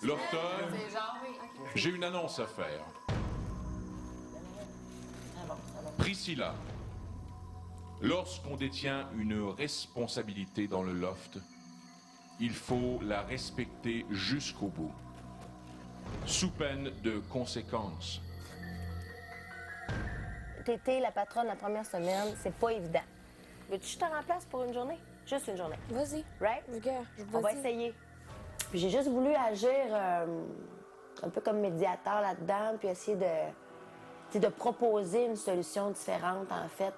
Lofter, C'est genre, oui, ok. j'ai une annonce à faire. Priscilla, lorsqu'on détient une responsabilité dans le loft, il faut la respecter jusqu'au bout, sous peine de conséquences. T'étais la patronne la première semaine, c'est pas évident. Veux-tu que je te remplace pour une journée? Juste une journée. Vas-y. Right? Regarde, On va vas-y. essayer. Puis j'ai juste voulu agir un peu comme médiateur là-dedans, puis essayer de proposer une solution différente, en fait.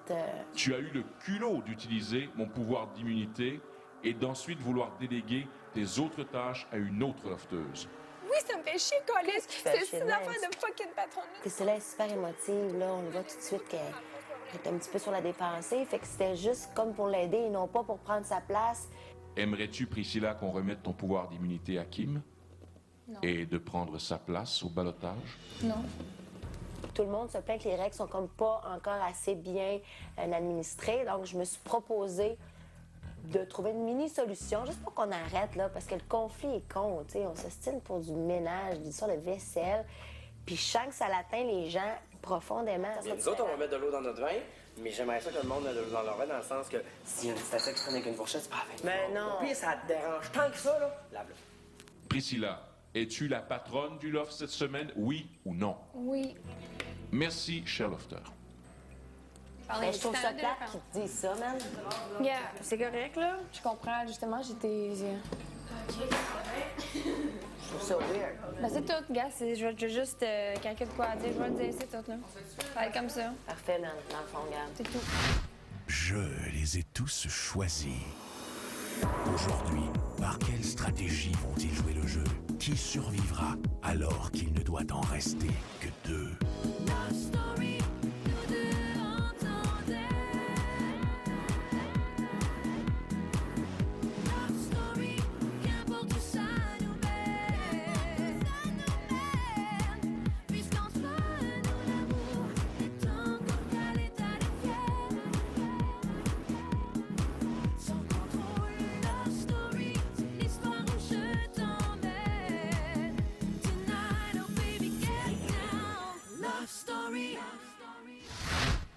Tu as eu le culot d'utiliser mon pouvoir d'immunité et d'ensuite vouloir déléguer tes autres tâches à une autre lofteuse. Oui, ça me fait chier, Colin. Qu'est-ce qui fait C'est chier, une Max? affaire de fucking patronne. Priscilla est super émotive, là. On le voit tout de suite qu'elle est un petit peu sur la dépensée. Fait que c'était juste comme pour l'aider et non pas pour prendre sa place. Aimerais-tu, Priscilla, qu'on remette ton pouvoir d'immunité à Kim? Non. Et de prendre sa place au ballottage? Non. Tout le monde se plaint que les règles sont comme pas encore assez bien administrées. Donc, je me suis proposé de trouver une mini-solution, juste pour qu'on arrête, là, parce que le conflit est con, tu sais. On s'ostine pour du ménage, des histoires de vaisselle. Puis je sens que ça l'atteint les gens profondément. Bien, nous autres, on va mettre de l'eau dans notre vin, mais j'aimerais ça que le monde mette de l'eau dans leur vin, dans le sens que s'il y a une petite assiette qui traîne avec une fourchette, c'est pas la fin. Mais non. Au pire, ça te dérange tant que ça, là. Lave-le. Priscilla, es-tu la patronne du loft cette semaine, oui ou non? Oui. Merci, cher lofter. Mais je trouve ça plate qu'ils te disent ça, man. Yeah, c'est correct, là. Je comprends, justement, j'étais. Je trouve ça weird. Ben, c'est tout, gars. Je vais juste. Quand il y a de quoi à dire, je vais le dire, c'est tout, là. Ça va être comme ça. Parfait, man. Dans le fond, regarde. C'est tout. Je les ai tous choisis. Aujourd'hui, par quelle stratégie vont-ils jouer le jeu? Qui survivra alors qu'il ne doit en rester que deux?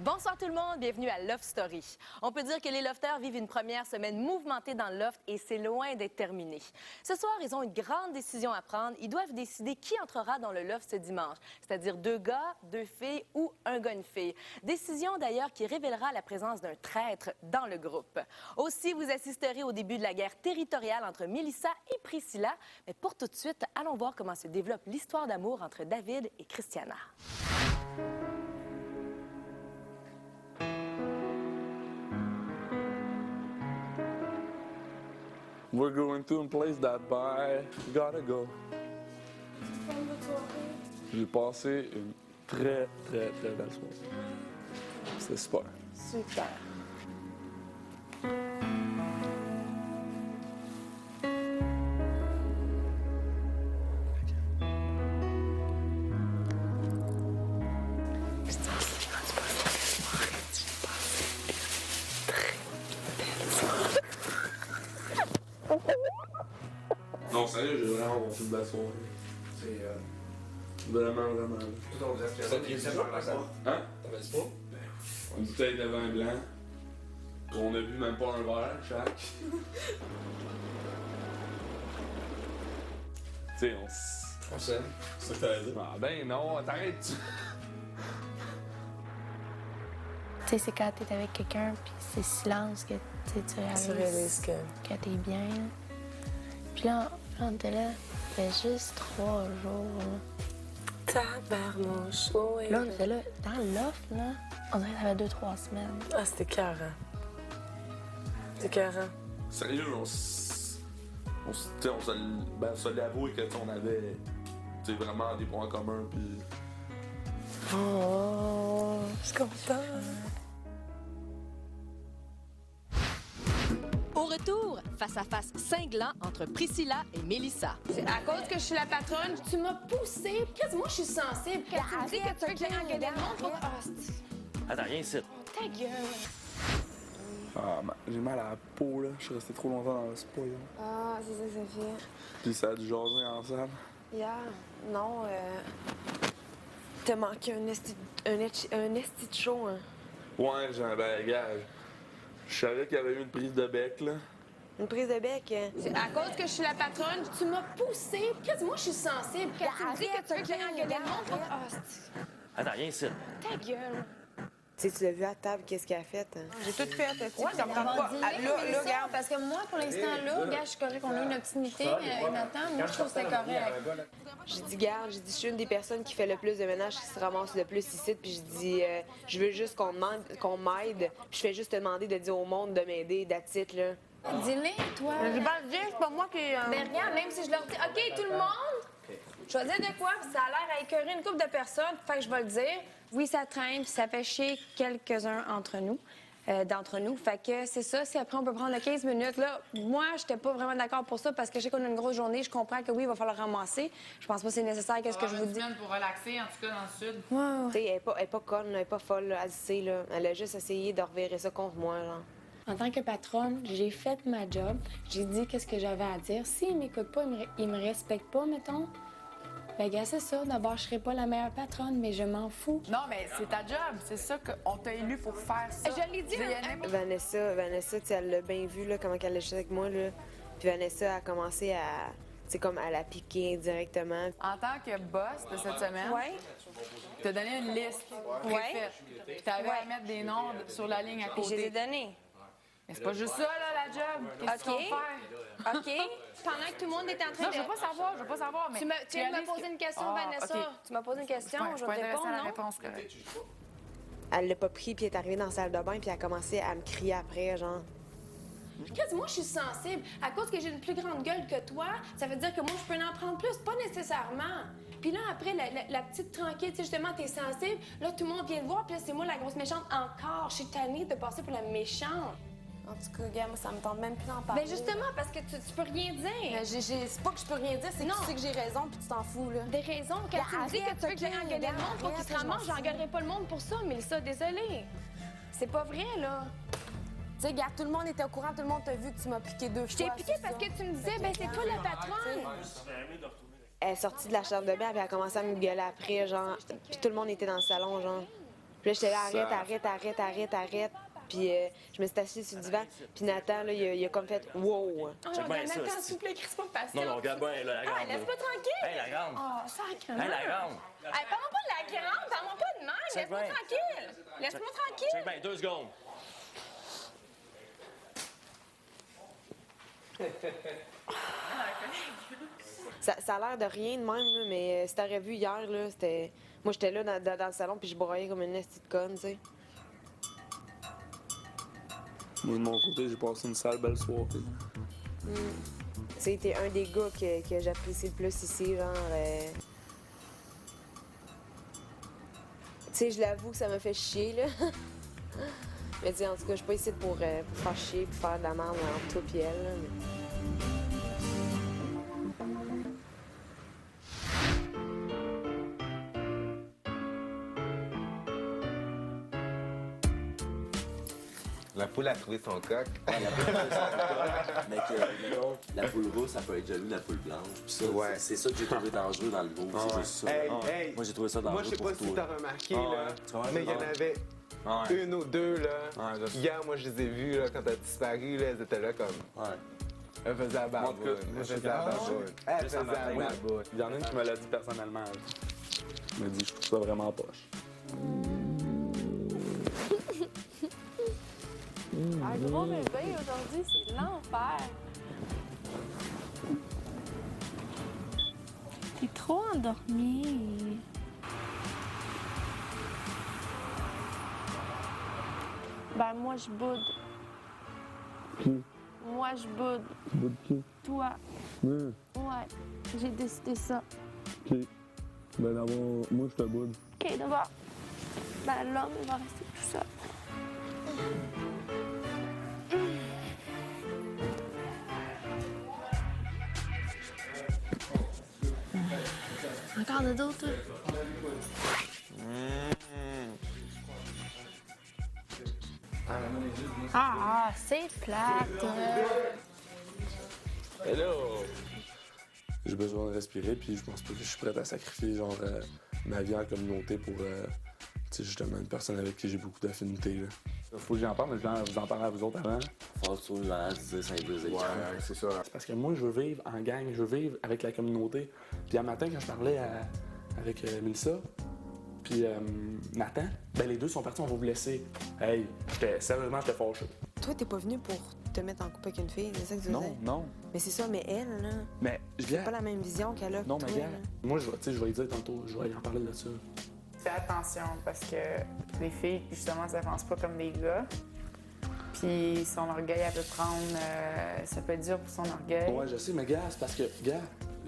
Bonsoir tout le monde, bienvenue à Love Story. On peut dire que les lofters vivent une première semaine mouvementée dans le loft et c'est loin d'être terminé. Ce soir, ils ont une grande décision à prendre. Ils doivent décider qui entrera dans le loft ce dimanche, c'est-à-dire 2 gars, 2 filles ou un gars, une fille. Décision d'ailleurs qui révélera la présence d'un traître dans le groupe. Aussi, vous assisterez au début de la guerre territoriale entre Mélissa et Priscilla. Mais pour tout de suite, allons voir comment se développe l'histoire d'amour entre David et Christiana. We're going to a place that by gotta go. J'ai passé une très belle soirée. C'était super. Super. Non, sérieux, j'ai vraiment passé une belle soirée. C'est vraiment. Hein? T'avais du pot? Une bouteille de vin blanc. On a bu même pas un verre chaque. Tu sais, On s'aime. C'est ça que t'allais dire. Ah ben non, t'arrêtes. Tu sais, c'est quand t'es avec quelqu'un, puis c'est silence que tu réalises que t'es bien. Là. Puis là, on était là, ça fait juste 3 jours. Là. Tabarnouche, oui. Là, on était là, dans le loft, là, on dirait que ça fait 2-3 semaines. Ah, c'était carré. C'était carré. Sérieux, on se l'avouait que on avait vraiment des points communs. Puis Oh, je suis contente. Au retour, face-à-face cinglant entre Priscilla et Mélissa. C'est à cause que je suis la patronne, tu m'as poussée. Qu'est-ce que moi, je suis sensible. Quand tu me dis que tu veux que j'aille engueuler le monde pour... Ah, c'est... Attends, rien ici. Ta gueule. ah, j'ai mal à la peau, là. Je suis resté trop longtemps dans le spa, là. Ah, c'est ça que ça fait. Puis ça a dû jaser ensemble. Hier, non, t'as manqué un esti de show, hein. Ouais, regarde, je savais qu'il y avait eu une prise de bec, là. Une prise de bec. C'est à cause que je suis la patronne, tu m'as poussée. Qu'est-ce que moi, je suis sensible. Quand tu me dis que tu veux que j'aille engueuler le monde, ah, c'est... Attends, rien ici. Ta gueule. Tu sais, tu l'as vu à table, qu'est-ce qu'elle a fait? Hein? J'ai tout fait, Ouais, ça me tente pas. là, regarde. Parce que moi, pour l'instant, là, regarde, je suis correcte. On a eu notre petit meeting, Nathan. Moi, je trouve que c'est correct. J'ai dit, garde, j'ai dit, je suis une des personnes qui fait le plus de ménage, qui se ramasse le plus ici. Puis j'ai dit, je veux juste qu'on m'aide. Puis je fais juste te demander de dire au monde de m'aider, that's it, là. Dis-le, toi. Je vais le dire, c'est pas moi qui... Mais regarde, même si je leur dis, OK, tout le monde, je vais dire de quoi, puis ça a l'air à écœurer une couple de personnes, fait que je vais le dire. Oui, ça traîne, puis ça fait chier quelques-uns d'entre nous. Fait que c'est ça, si après on peut prendre le 15 minutes, là, moi, j'étais pas vraiment d'accord pour ça, parce que je sais qu'on a une grosse journée, je comprends que oui, il va falloir ramasser. Je pense pas que c'est nécessaire, qu'est-ce que je vous dis. pour relaxer, en tout cas, dans le sud. Ouais. Tu sais, elle est pas conne, elle est pas folle, là, elle sait, là. Elle a juste essayé de revirer ça contre moi, genre. En tant que patronne, j'ai fait ma job. J'ai dit qu'est-ce que j'avais à dire. S'ils m'écoutent pas, ils me respectent pas, mettons. Ben, gars, c'est ça. D'abord, je serai pas la meilleure patronne, mais je m'en fous. Non, mais c'est ta job. C'est ça qu'on t'a élu pour faire ça. Je l'ai dit, Vanessa, tu sais, elle l'a bien vu, là, comment elle a avec moi, là. Puis Vanessa a commencé à, tu sais, comme à la piquer directement. En tant que boss de cette semaine, Ouais. t'as donné une liste préfaite. Puis t'avais à mettre des noms sur la ligne à Puis je les ai côté. donnés. Mais c'est pas juste ça, là, la job. Qu'est-ce qu'on OK. va faire? OK. Pendant que tout le monde était en train Non, de... je veux pas savoir, mais... Tu viens de me poser une question, Ah, Vanessa. OK. Tu m'as posé une question, je vais te répondre, à la non? réponse, correct. Elle l'a pas pris, puis elle est arrivée dans la salle de bain, puis elle a commencé à me crier après, genre. Qu'est-ce que moi, je suis sensible. À cause que j'ai une plus grande gueule que toi, ça veut dire que moi, je peux en prendre plus. Pas nécessairement. Puis là, après, la petite tranquille, tu sais, justement, t'es sensible. Là, tout le monde vient te voir, puis là, c'est moi la grosse méchante encore. Je suis tannée de passer pour la méchante. En tout cas, gars, moi, ça me tente même plus d'en parler. Ben justement, parce que tu peux rien dire. C'est pas que je peux rien dire, c'est que tu sais que j'ai raison puis tu t'en fous, là. Des raisons. Quand tu me dis que tu veux que j'aille engueuler le monde pour qu'il se ramasse, j'engueulerai pas le monde pour ça, Mélissa, désolée. C'est pas vrai, là. Tu sais, regarde, tout le monde était au courant, tout le monde t'a vu que tu m'as piqué 2 fois. Je t'ai piqué parce que tu me disais, ben c'est toi la patronne. Elle est sortie de la chambre de bain, puis elle a commencé à me gueuler après, genre. Puis tout le monde était dans le salon, genre. Puis là, j'étais là, arrête. Puis je me suis assise sur le divan. Puis Nathan, là, il a comme fait « wow ». Oh, regarde, Nathan, s'il vous plaît, crie pas patient. Non, regarde bien, là, la grande. Ah, laisse-moi tranquille. Hey, la grande. Oh, sacrément. Hey, la grande. Hey, parle-moi pas de la grande, parle-moi pas de même. Laisse-moi bien. tranquille. Laisse-moi tranquille. Check bien, 2 secondes. Ça a l'air de rien de même, là, mais si t'aurais vu hier, là, c'était... Moi, j'étais là dans le salon, puis je broyais comme une petite conne, tu sais. Moi, de mon côté, j'ai passé une sale belle soirée. Tu sais, t'es un des gars que j'apprécie le plus ici, genre... Tu sais, je l'avoue que ça m'a fait chier, là. Mais tu sais, en tout cas, je suis pas ici pour faire chier puis faire de la merde entre toi et elle, là, mais... La poule a trouvé son coq. Ouais, la poule a trouvé son coq. Mais que, la poule rousse, ça peut être jaloux de la poule blanche. Puis ça, Ouais. c'est ça que j'ai trouvé dangereux dans le beau. C'est juste ça. Hey, Moi, j'ai trouvé ça dangereux. moi, je sais pas pour si toi. t'as remarqué, Ah ouais. là, Tu vois, mais il y en ouais. avait une ou deux, là. Ouais, je sais. Hier, moi, je les ai vues, là, quand t'as disparu, là, elles étaient là comme... Ouais. Elles faisaient la baboune. En tout cas, Elles faisaient la baboune. Elles Juste faisaient en la matin, baboune. il y en a une qui me l'a dit personnellement. Elle m'a dit, je trouve ça vraiment poche. Un gros bébé aujourd'hui, c'est l'enfer. T'es trop endormi. Ben moi je boude. Qui? Moi je boude. Tu veux de qui? Toi. Oui. Ouais. J'ai décidé ça. OK. Ben d'abord, moi, je te boude. OK, d'abord. Ben l'homme, il va rester tout seul. Encore de d'autres? Ah, c'est plate. Et là, j'ai besoin de respirer, puis je pense pas que je suis prêt à sacrifier genre ma vie en communauté pour justement une personne avec qui j'ai beaucoup d'affinités. Faut que j'en parle, mais je vais vous en parler à vous autres avant. Faut que tu vas dire ça Ouais, c'est ça. C'est parce que moi, je veux vivre en gang, je veux vivre avec la communauté. Puis un matin, quand je parlais avec Mélissa, puis Nathan, ben les deux sont partis, on va vous laisser. Hey, sérieusement, j'étais fâché. Toi, t'es pas venu pour te mettre en couple avec une fille, c'est ça que tu veux dire? Non. Mais c'est ça, mais elle, là, Mais c'est pas la même vision qu'elle a. Non, que mais toi, gars, là. moi, je vais lui dire tantôt, je vais en parler de ça. Fais attention parce que les filles, justement, ça avance pas comme des gars. Puis son orgueil, elle peut prendre. Ça peut être dur pour son orgueil. Ouais, je sais, mais gars, c'est parce que, gars,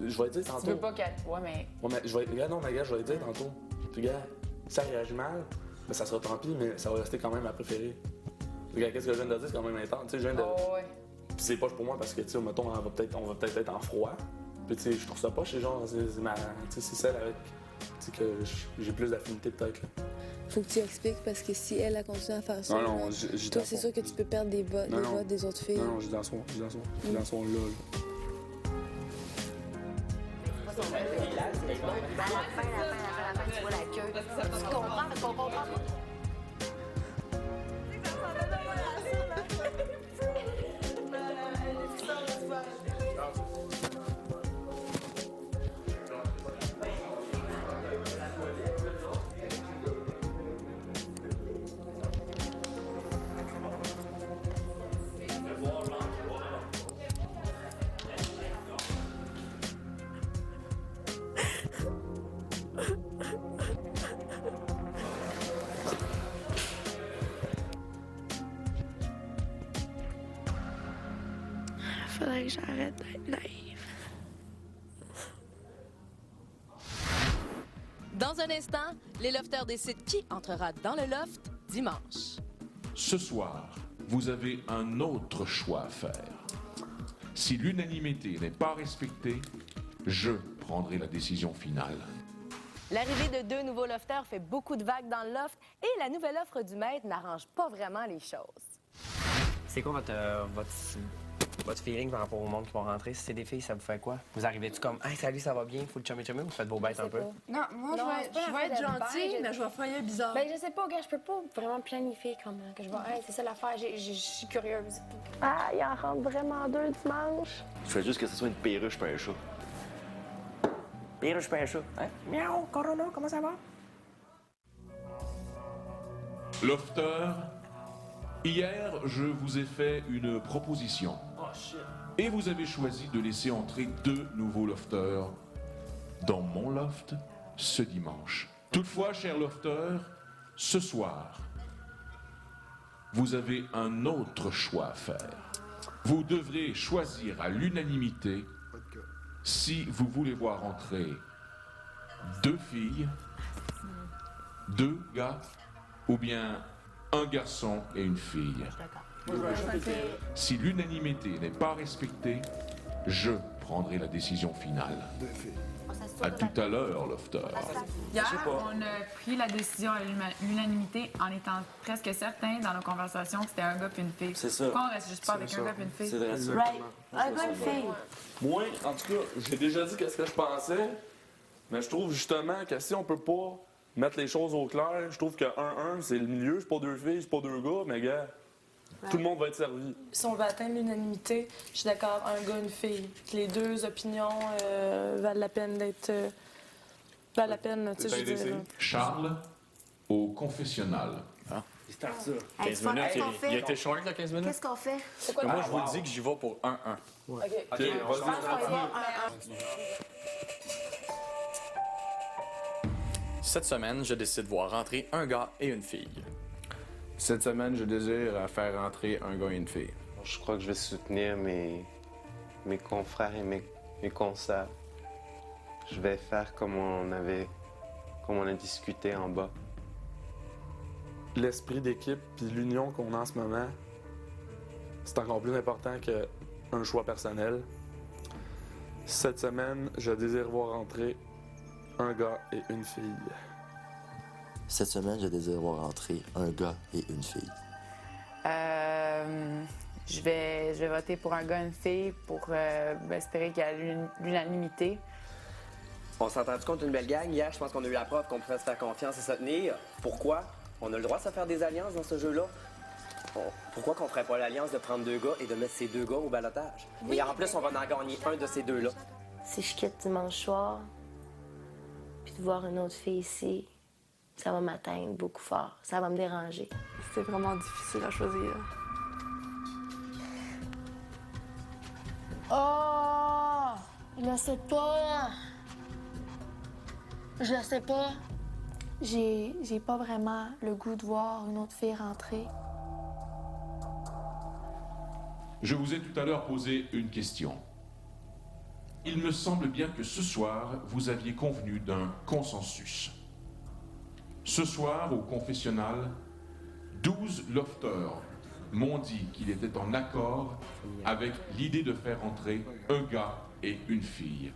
je vais le dire tantôt. Tu veux pas qu'elle. Ouais, mais. Ouais, mais je vais le dire tantôt. Puis, gars, si ça réagit mal, ben, ça sera tant pis, mais ça va rester quand même ma préférée. Gars, qu'est-ce que je viens de dire, c'est quand même intense. Tu sais, je viens de. Oh, ouais. Puis c'est poche pour moi parce que, tu sais, mettons, on va peut-être être en froid. Puis, tu sais, je trouve ça poche, c'est genre, c'est celle avec. Tu sais, que j'ai plus d'affinité peut-être, là. Faut que tu expliques parce que si elle a continué à faire ça, Non, toi, c'est sûr que tu peux perdre des votes des autres filles. Non, je suis dans son là. Tu vois la queue. Tu comprends, parce qu'on comprend pas. Faudrait que j'arrête d'être naïve. Dans un instant, les lofters décident qui entrera dans le loft dimanche. Ce soir, vous avez un autre choix à faire. Si l'unanimité n'est pas respectée, je prendrai la décision finale. L'arrivée de 2 nouveaux lofters fait beaucoup de vagues dans le loft et la nouvelle offre du maître n'arrange pas vraiment les choses. C'est quoi votre feeling par rapport au monde qui vont rentrer? Si c'est des filles, ça vous fait quoi? Vous arrivez-tu comme, hey, salut, ça va bien, faut le chummy ou vous faites vos bêtes un peu? Non, moi, je vais être gentille, mais je vais faire bizarre. Ben, je sais pas, gars, je peux pas vraiment planifier comme que je vais. Hey, c'est ça l'affaire, je suis curieuse. Ah, il en rentre vraiment 2 dimanche. Je fais juste que ce soit une perruche pas un chat. Perruche, pas un chat. Hein? Miaou, Corona, comment ça va? Lofter, hier, je vous ai fait une proposition. Et vous avez choisi de laisser entrer 2 nouveaux lofters dans mon loft ce dimanche. Toutefois, cher lofter, ce soir, vous avez un autre choix à faire. Vous devrez choisir à l'unanimité si vous voulez voir entrer 2 filles, 2 gars, ou bien un garçon et une fille. Si l'unanimité n'est pas respectée, je prendrai la décision finale. À tout à l'heure, Lofter. Hier, on a pris la décision à l'unanimité en étant presque certain dans nos conversations que c'était un gars puis une fille. C'est ça. Pourquoi on reste juste pas avec un gars puis une fille? C'est vrai, ça. Right. Un gars, une fille. Moi, en tout cas, j'ai déjà dit qu'est-ce que je pensais, mais je trouve justement que si on peut pas mettre les choses au clair, je trouve que 1-1, c'est le milieu, c'est pas 2 filles, c'est pas 2 gars, mais gars, tout le monde va être servi. Si on veut atteindre l'unanimité, je suis d'accord, un gars, une fille. Que les 2 opinions valent la peine d'être. valent la peine, tu sais, je veux dire. Charles, au confessionnal. Il start ça. 15 minutes. Il a été short, là, 15 minutes. Qu'est-ce qu'on fait? Moi, je vous dis que j'y vais pour 1-1. OK, Je pense qu'on va voir 1-1. Cette semaine, je décide de voir rentrer un gars et une fille. Cette semaine, je désire faire rentrer un gars et une fille. Je crois que je vais soutenir mes confrères et mes consoeurs. Je vais faire comme on a discuté en bas. L'esprit d'équipe puis l'union qu'on a en ce moment, c'est encore plus important qu'un choix personnel. Cette semaine, je désire voir entrer un gars et une fille. Cette semaine, je désire voir entrer un gars et une fille. Je vais voter pour un gars, une fille, pour espérer qu'il y ait l'unanimité. On s'est entendu contre une belle gang. Hier, je pense qu'on a eu la preuve qu'on pouvait se faire confiance et se tenir. Pourquoi? On a le droit de se faire des alliances dans ce jeu-là. Pourquoi qu'on ferait pas l'alliance de prendre 2 gars et de mettre ces 2 gars au ballottage? Oui, et en plus, on va en gagner un de ces 2-là. Si je quitte dimanche soir, puis de voir une autre fille ici, ça va m'atteindre beaucoup fort. Ça va me déranger. C'est vraiment difficile à choisir. Oh! Je le sais pas. Je le sais pas. J'ai pas vraiment le goût de voir une autre fille rentrer. Je vous ai tout à l'heure posé une question. Il me semble bien que ce soir, vous aviez convenu d'un consensus. Ce soir, au confessionnal, 12 lofters m'ont dit qu'il était en accord avec l'idée de faire entrer un gars et une fille.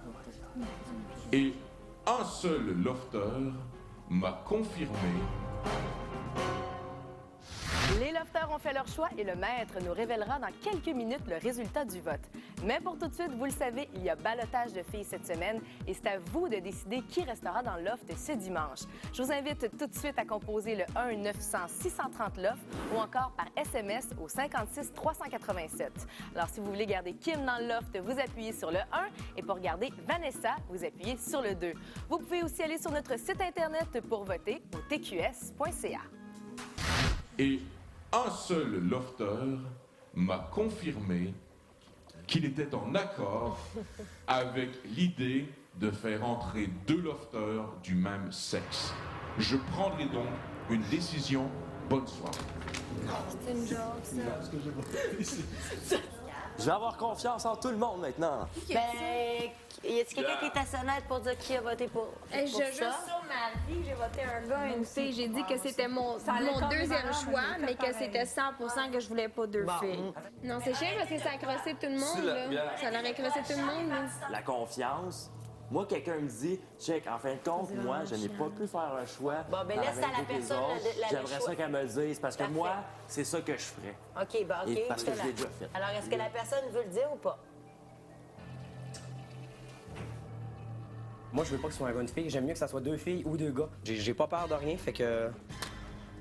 Et un seul lofter m'a confirmé. Les lofters ont fait leur choix et le maître nous révélera dans quelques minutes le résultat du vote. Mais pour tout de suite, vous le savez, il y a ballottage de filles cette semaine et c'est à vous de décider qui restera dans le loft ce dimanche. Je vous invite tout de suite à composer le 1-900-630-LOFT ou encore par SMS au 56 387. Alors, si vous voulez garder Kim dans le loft, vous appuyez sur le 1 et pour garder Vanessa, vous appuyez sur le 2. Vous pouvez aussi aller sur notre site Internet pour voter au tqs.ca. Et un seul lofter m'a confirmé qu'il était en accord avec l'idée de faire entrer 2 lofters du même sexe. Je prendrai donc une décision. Bonne soirée. C'est une joke, ça. Je vais avoir confiance en tout le monde maintenant. Ben, y a-t-il quelqu'un qui est assez honnête pour dire qui a voté pour Je ça? jure sur ma vie, j'ai voté un gars et une fille. J'ai dit que c'était mon deuxième choix, mais que c'était 100% que je voulais pas 2 filles. Non, c'est chiant parce que ça a crossé tout le monde, là. Ça l'aurait crossé tout le monde, là. La confiance. Moi, quelqu'un me dit, check, en fin de compte, moi, je n'ai pas pu faire un choix. Bon, ben laisse à la personne le J'aimerais choix. ça qu'elle me le dise, parce que moi, c'est ça que je ferais. OK, ben OK. Et parce que je l'ai déjà fait. Alors, est-ce que la personne veut le dire ou pas? Moi, je veux pas que ce soit un gars, une fille. J'aime mieux que ça soit 2 filles ou 2 gars. J'ai pas peur de rien, fait que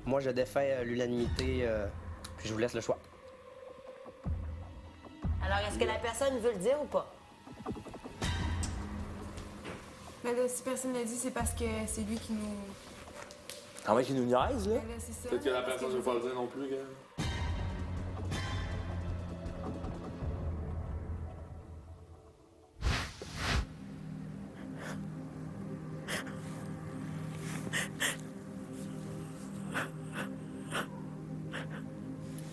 moi, je défais l'unanimité, puis je vous laisse le choix. Alors, est-ce que la personne veut le dire ou pas? Mais là, si personne ne le dit, c'est parce que c'est lui qui nous... Ah ouais, qui nous niaise, là? c'est ça. Peut-être que la personne ne veut pas le dire non plus, gars.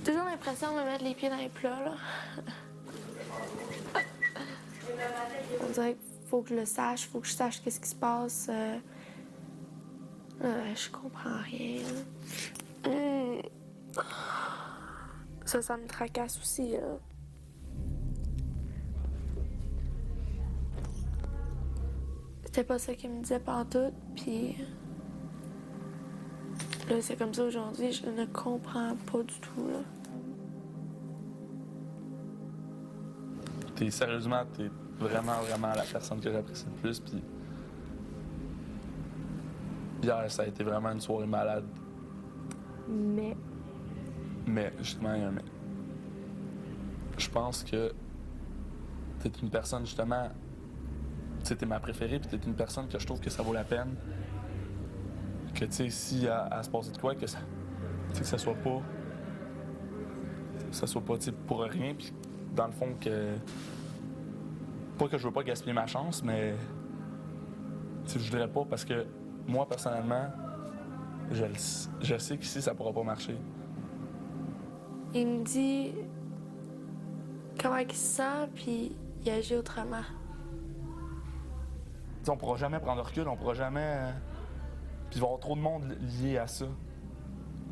Toujours l'impression de me mettre les pieds dans les plats, là. On dirait qu'il faut que je le sache, faut que je sache qu'est-ce qui se passe. Je comprends rien. Ça me tracasse aussi, là. C'était pas ça qu'il me disait pantoute, puis... Là, c'est comme ça aujourd'hui, je ne comprends pas du tout, là. Sérieusement, t'es vraiment la personne que j'apprécie le plus, puis... Hier, ça a été vraiment une soirée malade. Mais... Mais, justement, il y a un mais. Je pense que t'es une personne, justement... Tu sais, t'es ma préférée, puis t'es une personne que je trouve que ça vaut la peine. Que, tu sais, si à se passer de quoi, que ça... Tu sais, que ça soit pas... Ça soit pas, tu sais, pour rien, puis dans le fond, que... Pas que je veux pas gaspiller ma chance, mais... Tu sais, je voudrais pas, parce que moi, personnellement, je sais qu'ici, ça pourra pas marcher. Il me dit comment il se sent, puis il agit autrement. T'sais, on pourra jamais prendre de recul, on pourra jamais... Puis il va y avoir trop de monde lié à ça.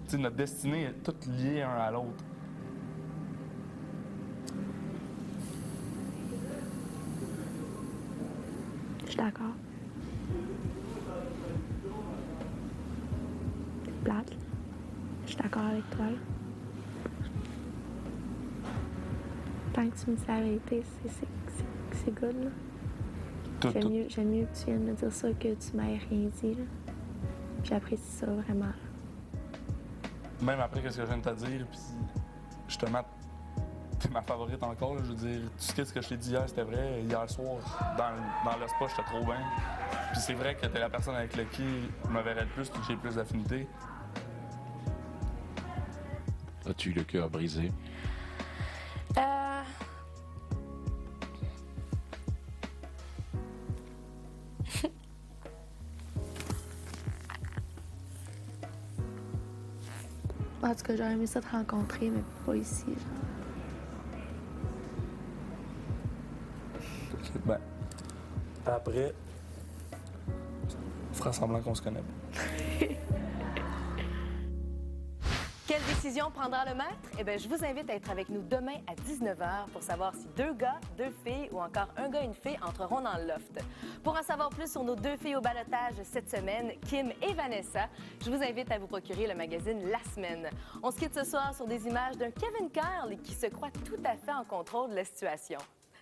T'sais, notre destinée est toute liée un à l'autre. Je suis d'accord. C'est plate. Je suis d'accord avec toi, là. tant que tu me dis la vérité, c'est good, là. J'aime mieux que tu viennes me dire ça que tu m'aies rien dit, là. J'apprécie ça vraiment. Même après ce que je viens de te dire, puis justement, t'es ma favorite encore. Je veux dire, tout ce que je t'ai dit hier, c'était vrai. Hier soir, dans le spa, j'étais trop bien. Puis c'est vrai que t'es la personne avec qui je me verrais le plus, puis que j'ai le plus d'affinité. As-tu le cœur brisé? En tout cas, j'aurais aimé ça te rencontrer, mais pas ici. Ben, après, on fera semblant qu'on se connaît. Quelle décision prendra le maître? Eh bien, je vous invite à être avec nous demain à 19h pour savoir si 2 gars, 2 filles ou encore un gars et une fille entreront dans le loft. Pour en savoir plus sur nos 2 filles au ballottage cette semaine, Kim et Vanessa, je vous invite à vous procurer le magazine La Semaine. On se quitte ce soir sur des images d'un Kevin Curl qui se croit tout à fait en contrôle de la situation.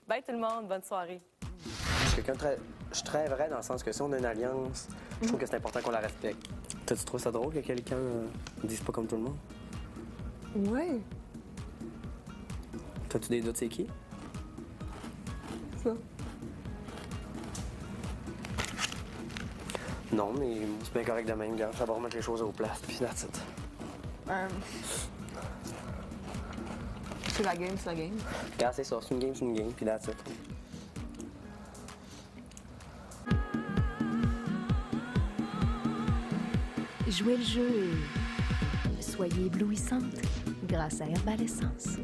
Bye tout le monde, bonne soirée. Je suis très vrai dans le sens que si on a une alliance, je trouve que c'est important qu'on la respecte. T'as-tu trouvé ça drôle que quelqu'un ne dise pas comme tout le monde? Ouais. T'as-tu des doutes, c'est qui? Ça. Non, mais c'est bien correct de même, gars. Ça va remettre les choses aux places, puis that's it. C'est la game, c'est la game. Regarde, c'est ça. C'est une game, puis that's it. Jouez le jeu. Soyez éblouissante grâce à Herbal Essence.